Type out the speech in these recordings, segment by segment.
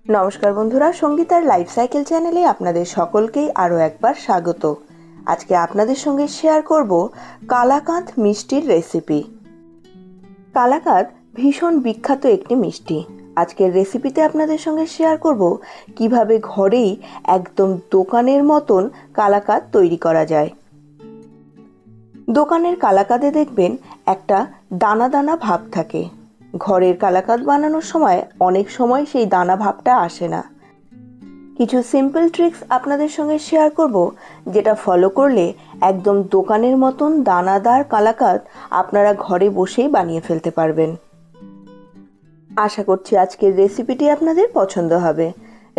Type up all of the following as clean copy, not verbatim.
নমস্কার বন্ধুরা, সঙ্গীতার life cycle চ্যানেলে আপনাদের সকলকেই আরও একবার স্বাগত। আজকে আপনাদের সঙ্গে শেয়ার করব কালাকাঁদ মিষ্টির রেসিপি। কালাকাঁদ ভীষণ বিখ্যাত একটি মিষ্টি। আজকের রেসিপিতে আপনাদের সঙ্গে শেয়ার করব কিভাবে ঘরেই একদম দোকানের মতন কালাকাঁদ তৈরি করা যায়। দোকানের কালাকাঁদে দেখবেন একটা দানা দানা ভাব থাকে। ঘরের কালাকাঁদ বানানোর সময় অনেক সময় সেই দানা ভাবটা আসে না। কিছু সিম্পল ট্রিক্স আপনাদের সঙ্গে শেয়ার করব, যেটা ফলো করলে একদম দোকানের মতন দানাদার কালাকাঁদ আপনারা ঘরে বসেই বানিয়ে ফেলতে পারবেন। আশা করছি আজকের রেসিপিটি আপনাদের পছন্দ হবে।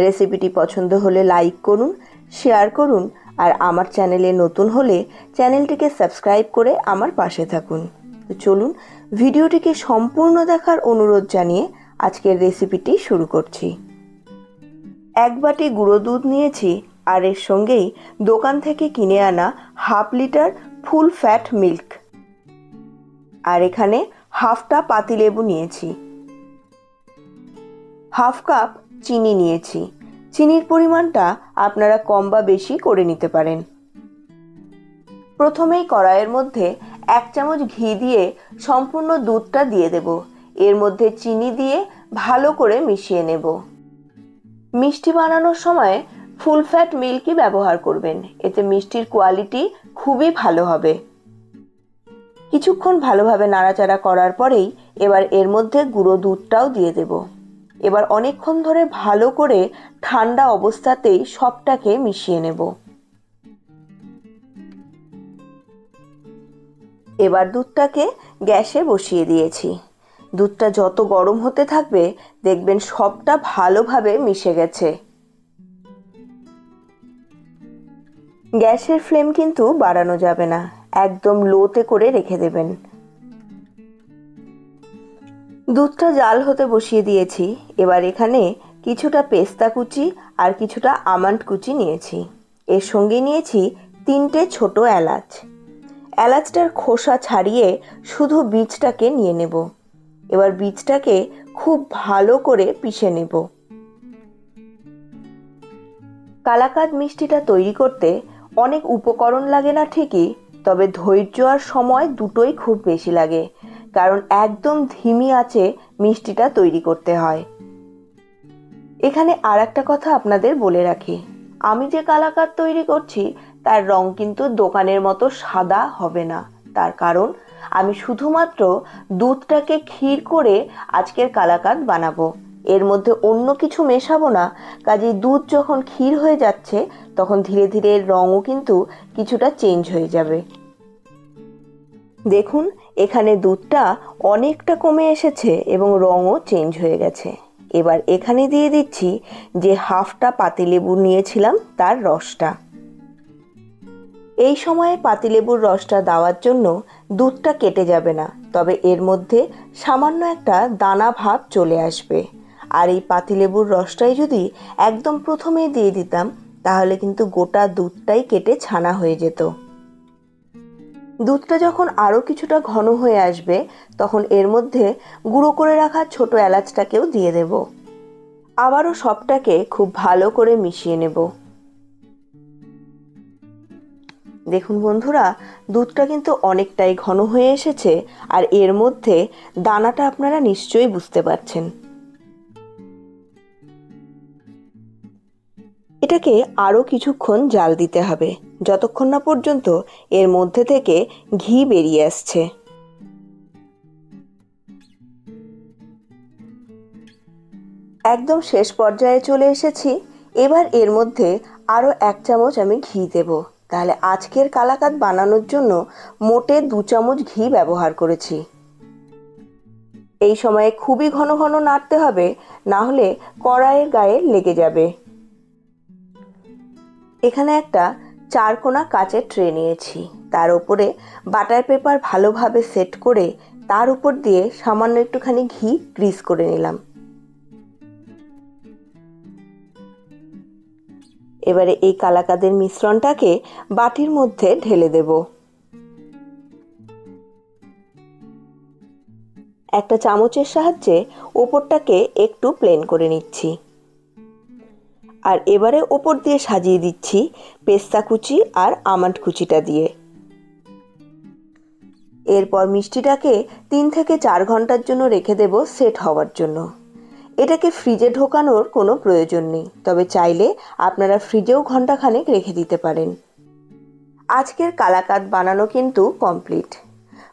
রেসিপিটি পছন্দ হলে লাইক করুন, শেয়ার করুন, আর আমার চ্যানেলে নতুন হলে চ্যানেলটিকে সাবস্ক্রাইব করে আমার পাশে থাকুন। তো চলুন ভিডিওটিকে সম্পূর্ণ দেখার অনুরোধ জানিয়ে আজকের রেসিপিটি শুরু করছি। এক বাটি গুঁড়ো দুধ নিয়েছি, আর এর সঙ্গেই দোকান থেকে কিনে আনা half litre full fat milk, আর এখানে হাফটা পাতিলেবু নিয়েছি, হাফ কাপ চিনি নিয়েছি। চিনির পরিমাণটা আপনারা কম বা বেশি করে নিতে পারেন। প্রথমেই কড়াইয়ের মধ্যে 1 চামচ ঘি দিয়ে সম্পূর্ণ দুধটা দিয়ে দেব। এর মধ্যে চিনি দিয়ে ভালো করে মিশিয়ে নেব। মিষ্টি বানানোর সময় ফুল ফ্যাট মিল্কই ব্যবহার করবেন, এতে মিষ্টির কোয়ালিটি খুবই ভালো হবে। কিছুক্ষণ ভালোভাবে নাড়াচাড়া করার পরেই এবার এর মধ্যে গুঁড়ো দুধটাও দিয়ে দেব। এবার অনেকক্ষণ ধরে ভালো করে ঠান্ডা অবস্থাতেই সবটাকে মিশিয়ে নেব। এবার দুধটাকে গ্যাসে বসিয়ে দিয়েছি। দুধটা যত গরম হতে থাকবে দেখবেন সবটা ভালোভাবে মিশে গেছে। গ্যাসের ফ্লেম কিন্তু বাড়ানো যাবে না, একদম লোতে করে রেখে দেবেন। দুধটা জাল হতে বসিয়ে দিয়েছি। এবার এখানে কিছুটা পেস্তা কুচি আর কিছুটা আমন্ড কুচি নিয়েছি। এর সঙ্গে নিয়েছি 3টে ছোট এলাচ। এলাচটার খোসা ছাড়িয়ে শুধু বীজটাকে নিয়ে নেব। এবার বীজটাকে খুব ভালো করে পিষে নেব। কালাকাঁদ মিষ্টিটা তৈরি করতে অনেক উপকরণ লাগে না ঠিকই, তবে ধৈর্য আর সময় দুটোই খুব বেশি লাগে, কারণ একদম ধিমি আঁচে মিষ্টিটা তৈরি করতে হয়। এখানে আর একটা কথা আপনাদের বলে রাখি, আমি যে কালাকাঁদ তৈরি করছি তার রং কিন্তু দোকানের মতো সাদা হবে না। তার কারণ আমি শুধুমাত্র দুধটাকে ক্ষীর করে আজকের কালাকাঁদ বানাবো, এর মধ্যে অন্য কিছু মেশাবো না। কাজেই দুধ যখন ক্ষীর হয়ে যাচ্ছে তখন ধীরে ধীরে এর রঙও কিন্তু কিছুটা চেঞ্জ হয়ে যাবে। দেখুন এখানে দুধটা অনেকটা কমে এসেছে এবং রঙও চেঞ্জ হয়ে গেছে। এবার এখানে দিয়ে দিচ্ছি যে হাফটা পাতিলেবু নিয়েছিলাম তার রসটা। এই সময়ে পাতিলেবুর রসটা দেওয়ার জন্য দুধটা কেটে যাবে না, তবে এর মধ্যে সামান্য একটা দানা ভাব চলে আসবে। আর এই পাতিলেবুর রসটাই যদি একদম প্রথমেই দিয়ে দিতাম তাহলে কিন্তু গোটা দুধটাই কেটে ছানা হয়ে যেত। দুধটা যখন আরও কিছুটা ঘন হয়ে আসবে তখন এর মধ্যে গুঁড়ো করে রাখা ছোট এলাচটাকেও দিয়ে দেব। আবারও সবটাকে খুব ভালো করে মিশিয়ে নেব। দেখুন বন্ধুরা, দুধটা কিন্তু অনেকটাই ঘন হয়ে এসেছে, আর এর মধ্যে দানাটা আপনারা নিশ্চয়ই বুঝতে পারছেন। এটাকে আরও কিছুক্ষণ জাল দিতে হবে, যতক্ষণ না পর্যন্ত এর মধ্যে থেকে ঘি বেরিয়ে আসছে। একদম শেষ পর্যায়ে চলে এসেছি। এবার এর মধ্যে আরও 1 চামচ আমি ঘি দেব। তাহলে আজকের কালাকাঁদ বানানোর জন্য মোটে 2 চামচ ঘি ব্যবহার করেছি। এই সময়ে খুবই ঘন ঘন নাড়তে হবে, না হলে কড়াইয়ের গায়ে লেগে যাবে। এখানে একটা 4 কোনা কাচের ট্রে নিয়েছি, তার উপরে বাটার পেপার ভালোভাবে সেট করে তার উপর দিয়ে সামান্য একটুখানি ঘি গ্রিস করে নিলাম। এবারে এই কালাকাঁদের মিশ্রণটাকে বাটির মধ্যে ঢেলে দেব। একটা চামচের সাহায্যে ওপরটাকে একটু প্লেন করে নিচ্ছি। আর এবারে ওপর দিয়ে সাজিয়ে দিচ্ছি পেস্তা কুচি আর আমন্ড কুচিটা দিয়ে। এরপর মিষ্টিটাকে 3 থেকে 4 ঘন্টার জন্য রেখে দেব সেট হওয়ার জন্য। এটাকে ফ্রিজে ঢোকানোর কোনো প্রয়োজন নেই, তবে চাইলে আপনারা ফ্রিজেও ঘন্টাখানেক রেখে দিতে পারেন। আজকের কালাকাঁদ বানানো কিন্তু কমপ্লিট।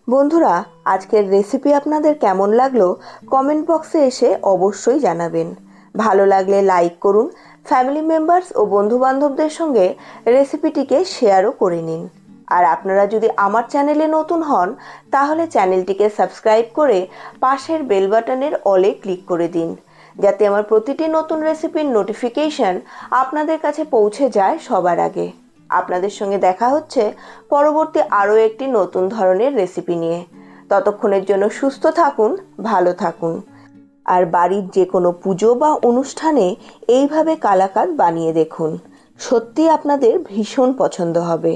বন্ধুরা, আজকের রেসিপি আপনাদের কেমন লাগলো কমেন্ট বক্সে এসে অবশ্যই জানাবেন। ভালো লাগলে লাইক করুন, ফ্যামিলি মেম্বার্স ও বন্ধুবান্ধবদের সঙ্গে রেসিপিটিকে শেয়ারও করে নিন। আর আপনারা যদি আমার চ্যানেলে নতুন হন তাহলে চ্যানেলটিকে সাবস্ক্রাইব করে পাশের বেল বাটনের অলে ক্লিক করে দিন, যাতে আমার প্রতিটি নতুন রেসিপির নোটিফিকেশন আপনাদের কাছে পৌঁছে যায় সবার আগে। আপনাদের সঙ্গে দেখা হচ্ছে পরবর্তী আরও একটি নতুন ধরনের রেসিপি নিয়ে। ততক্ষণের জন্য সুস্থ থাকুন, ভালো থাকুন। আর বাড়ির যে কোনো পুজো বা অনুষ্ঠানে এইভাবে কালাকাঁদ বানিয়ে দেখুন, সত্যি আপনাদের ভীষণ পছন্দ হবে।